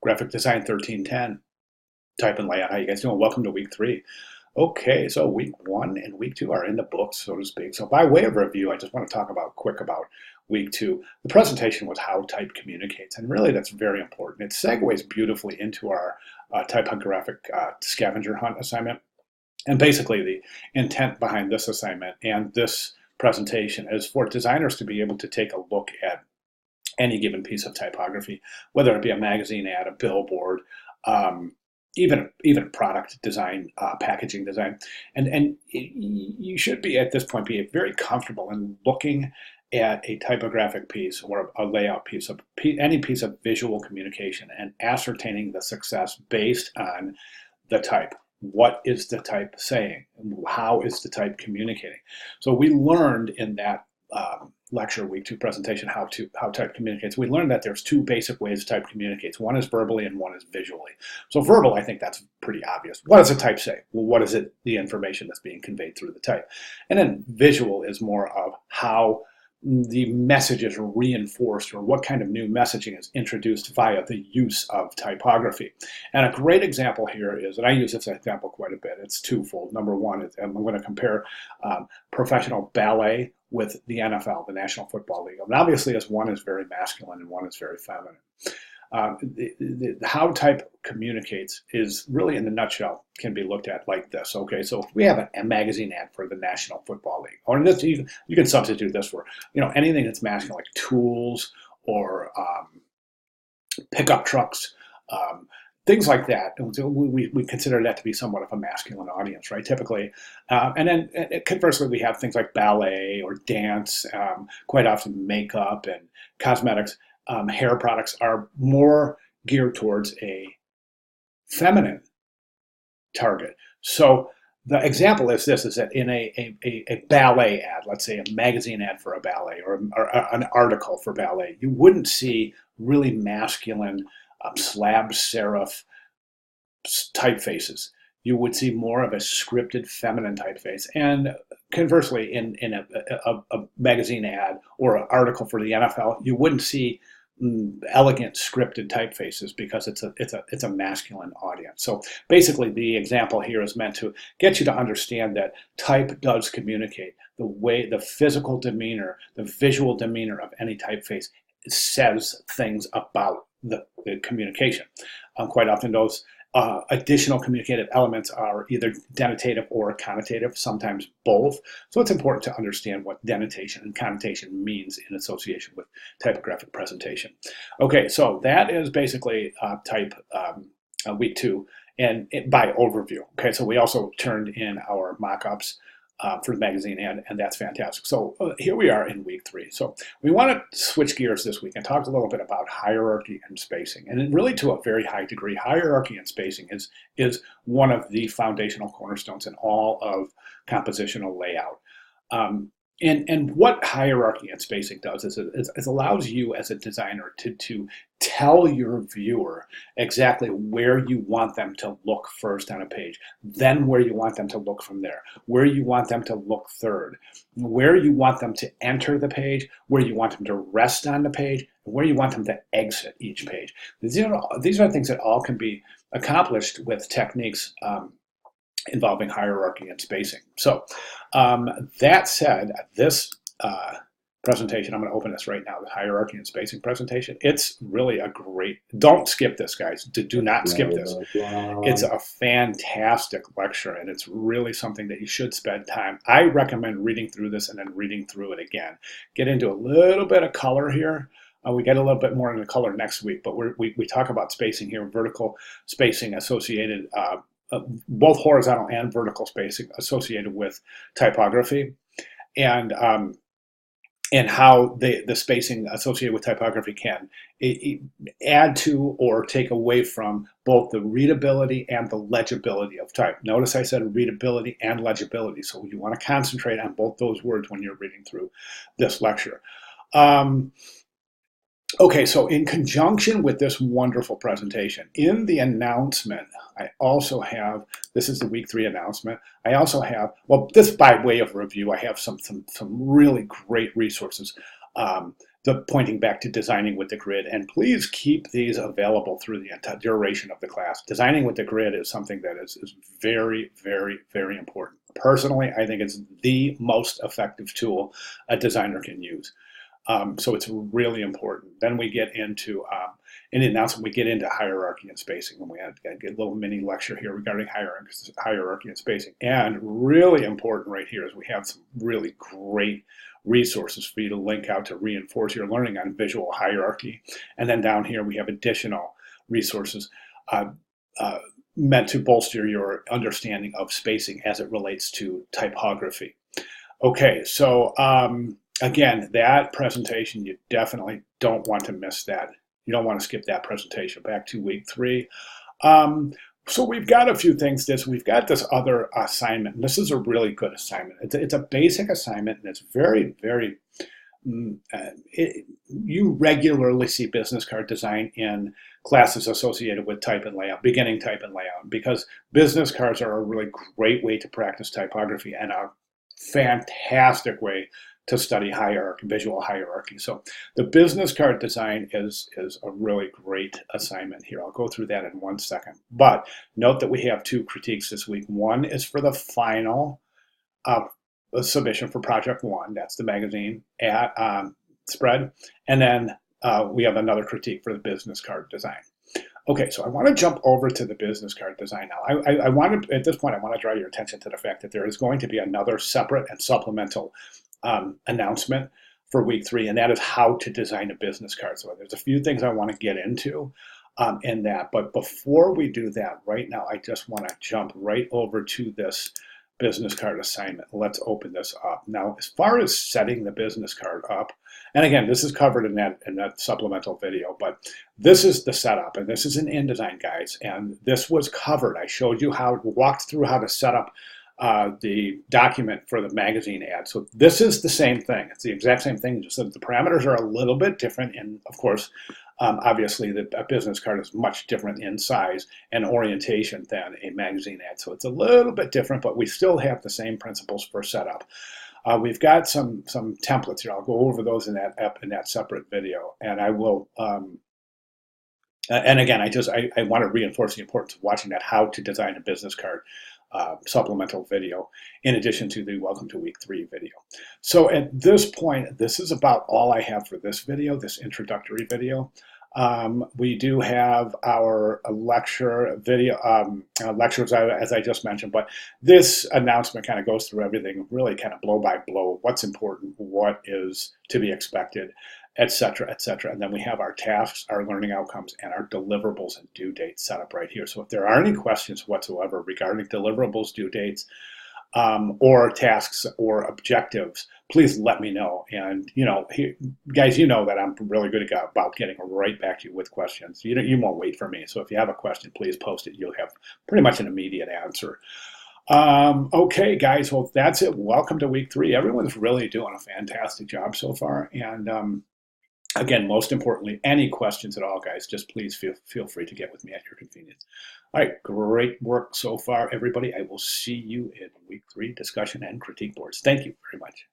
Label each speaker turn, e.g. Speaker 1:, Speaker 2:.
Speaker 1: Graphic Design 1310. Type and layout. How you guys doing? Welcome to week 3. Okay, so week 1 and week 2 are in the books, so to speak. So by way of review, I just want to talk quick about week 2. The presentation was how type communicates, and really that's very important. It segues beautifully into our typographic scavenger hunt assignment. And basically the intent behind this assignment and this presentation is for designers to be able to take a look at any given piece of typography, whether it be a magazine ad, a billboard, um, even product design, packaging design, and you should be at this point be very comfortable in looking at a typographic piece or a layout piece of any piece of visual communication and ascertaining the success based on the type. What is the type saying? How is the type communicating? So we learned in that lecture week 2 presentation how type communicates. We learned that there's 2 basic ways type communicates. One is verbally and one is visually. So verbal, I think that's pretty obvious. What does the type say? Well, what is it? The information that's being conveyed through the type. And then visual is more of how the message is reinforced or what kind of new messaging is introduced via the use of typography. And a great example here is, and I use this example quite a bit, it's twofold. Number one is I'm going to compare professional ballet with the NFL, the National Football League. And obviously, as one is very masculine and one is very feminine. How type communicates is really, in the nutshell, can be looked at like this. Okay, so if we have a magazine ad for the National Football League, or this, you can substitute this for anything that's masculine, like tools or pickup trucks, things like that. And so we consider that to be somewhat of a masculine audience, right? Typically, and then conversely, we have things like ballet or dance, quite often makeup and cosmetics. Hair products are more geared towards a feminine target. So the example is this, is that in a ballet ad, let's say a magazine ad for a ballet or an article for ballet, you wouldn't see really masculine slab serif typefaces. You would see more of a scripted feminine typeface. And conversely, in a magazine ad or an article for the NFL, you wouldn't see elegant scripted typefaces because it's a masculine audience. So basically, the example here is meant to get you to understand that type does communicate. The physical demeanor, the visual demeanor of any typeface says things about the communication. Quite often, those additional communicative elements are either denotative or connotative, sometimes both. So it's important to understand what denotation and connotation means in association with typographic presentation. Okay, so that is basically type week 2 and by overview. Okay, so we also turned in our mock-ups for the magazine and that's fantastic. So here we are in week 3. So we want to switch gears this week and talk a little bit about hierarchy and spacing. And really, to a very high degree, hierarchy and spacing is one of the foundational cornerstones in all of compositional layout. And what hierarchy and spacing does is it allows you as a designer to tell your viewer exactly where you want them to look first on a page, then where you want them to look from there, where you want them to look third, where you want them to enter the page, where you want them to rest on the page, and where you want them to exit each page. These are things that all can be accomplished with techniques involving hierarchy and spacing. So that said, this presentation, I'm going to open this right now, the hierarchy and spacing presentation. It's really a great, don't skip this, guys. Do not skip this. It's a fantastic lecture, and it's really something that you should spend time. I recommend reading through this and then reading through it again. Get into a little bit of color here. We get a little bit more into color next week, but we talk about spacing here, vertical spacing associated both horizontal and vertical spacing associated with typography, and how the spacing associated with typography can add to or take away from both the readability and the legibility of type. Notice I said readability and legibility, so you want to concentrate on both those words when you're reading through this lecture. Okay, so in conjunction with this wonderful presentation, in the announcement, I also have, this is the week 3 announcement, I also have, well, this by way of review, I have some really great resources the pointing back to designing with the grid. And please keep these available through the entire duration of the class. Designing with the grid is something that is very, very, very important. Personally, I think it's the most effective tool a designer can use. So it's really important. Then we get into, in the announcement, we get into hierarchy and spacing. And we had a little mini lecture here regarding hierarchy and spacing. And really important right here is we have some really great resources for you to link out to reinforce your learning on visual hierarchy. And then down here, we have additional resources meant to bolster your understanding of spacing as it relates to typography. Okay, so again, that presentation, you definitely don't want to miss that. You don't want to skip that presentation. Back to week 3. So we've got a few things. We've got this other assignment. And this is a really good assignment. It's a basic assignment, and it's very, very. You regularly see business card design in classes associated with type and layout, beginning type and layout, because business cards are a really great way to practice typography and a fantastic way to study hierarchy, visual hierarchy. So the business card design is a really great assignment here. I'll go through that in 1 second. But note that we have 2 critiques this week. One is for the final submission for Project 1. That's the magazine at spread. And then we have another critique for the business card design. Okay, so I want to jump over to the business card design now. I want to, at this point, I want to draw your attention to the fact that there is going to be another separate and supplemental announcement for week 3, and that is how to design a business card. So there's a few things I want to get into in that, but before we do that, right now, I just want to jump right over to this business card assignment. Let's open this up. Now, as far as setting the business card up, and again, this is covered in that supplemental video, but this is the setup, and this is in InDesign, guys, and this was covered. I showed you how, walked through how to set up the document for the magazine ad. So this is the same thing. It's the exact same thing, just that the parameters are a little bit different, and of course, obviously, a business card is much different in size and orientation than a magazine ad. So it's a little bit different, but we still have the same principles for setup. We've got some templates here. I'll go over those in that separate video, and I will. And again, I want to reinforce the importance of watching that how to design a business card supplemental video, in addition to the Welcome to Week 3 video. So at this point, this is about all I have for this video, this introductory video. We do have our lecture video, lectures, as I just mentioned, but this announcement kind of goes through everything, really kind of blow by blow, what's important, what is to be expected, et cetera, et cetera. And then we have our tasks, our learning outcomes, and our deliverables and due dates set up right here. So if there are any questions whatsoever regarding deliverables, due dates, or tasks or objectives, please let me know. And, you know, guys, you know that I'm really good about getting right back to you with questions. You won't wait for me. So if you have a question, please post it. You'll have pretty much an immediate answer. Okay, guys, well, that's it. Welcome to week 3. Everyone's really doing a fantastic job so far. And again, most importantly, any questions at all, guys, just please feel free to get with me at your convenience. All right, great work so far, everybody. I will see you in week 3 discussion and critique boards. Thank you very much.